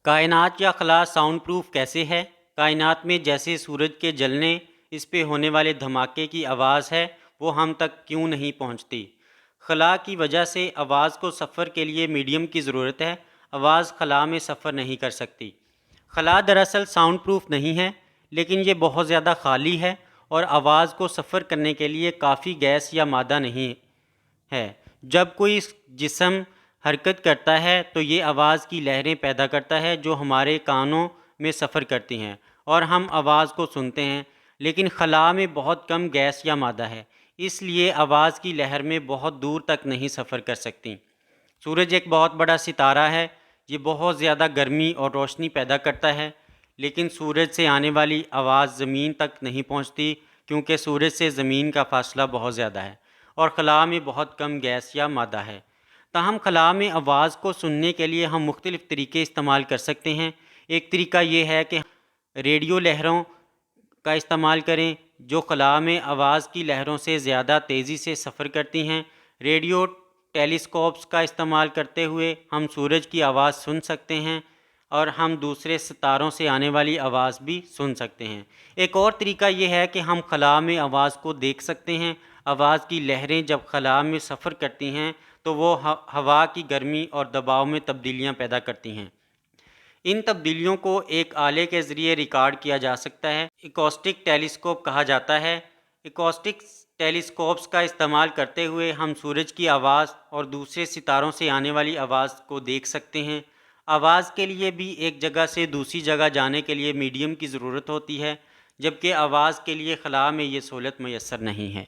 کائنات یا خلا ساؤنڈ پروف کیسے ہے؟ کائنات میں جیسے سورج کے جلنے، اس پہ ہونے والے دھماکے کی آواز ہے، وہ ہم تک کیوں نہیں پہنچتی؟ خلا کی وجہ سے آواز کو سفر کے لیے میڈیم کی ضرورت ہے۔ آواز خلا میں سفر نہیں کر سکتی۔ خلا دراصل ساؤنڈ پروف نہیں ہے، لیکن یہ بہت زیادہ خالی ہے اور آواز کو سفر کرنے کے لیے کافی گیس یا مادہ نہیں ہے۔ جب کوئی جسم حرکت کرتا ہے تو یہ آواز کی لہریں پیدا کرتا ہے جو ہمارے کانوں میں سفر کرتی ہیں اور ہم آواز کو سنتے ہیں، لیکن خلا میں بہت کم گیس یا مادہ ہے، اس لیے آواز کی لہر میں بہت دور تک نہیں سفر کر سکتی۔ سورج ایک بہت بڑا ستارہ ہے، یہ بہت زیادہ گرمی اور روشنی پیدا کرتا ہے، لیکن سورج سے آنے والی آواز زمین تک نہیں پہنچتی کیونکہ سورج سے زمین کا فاصلہ بہت زیادہ ہے اور خلا میں بہت کم گیس یا مادہ ہے۔ تاہم خلا میں آواز کو سننے کے لیے ہم مختلف طریقے استعمال کر سکتے ہیں۔ ایک طریقہ یہ ہے کہ ریڈیو لہروں کا استعمال کریں جو خلا میں آواز کی لہروں سے زیادہ تیزی سے سفر کرتی ہیں۔ ریڈیو ٹیلیسکوپس کا استعمال کرتے ہوئے ہم سورج کی آواز سن سکتے ہیں اور ہم دوسرے ستاروں سے آنے والی آواز بھی سن سکتے ہیں۔ ایک اور طریقہ یہ ہے کہ ہم خلا میں آواز کو دیکھ سکتے ہیں۔ آواز کی لہریں جب خلا میں سفر کرتی ہیں تو وہ ہوا کی گرمی اور دباؤ میں تبدیلیاں پیدا کرتی ہیں۔ ان تبدیلیوں کو ایک آلے کے ذریعے ریکارڈ کیا جا سکتا ہے، ایکوسٹک ٹیلیسکوپ کہا جاتا ہے۔ ایکوسٹک ٹیلیسکوپس کا استعمال کرتے ہوئے ہم سورج کی آواز اور دوسرے ستاروں سے آنے والی آواز کو دیکھ سکتے ہیں۔ آواز کے لیے بھی ایک جگہ سے دوسری جگہ جانے کے لیے میڈیم کی ضرورت ہوتی ہے، جبکہ آواز کے لیے خلا میں یہ سہولت میسر نہیں ہے۔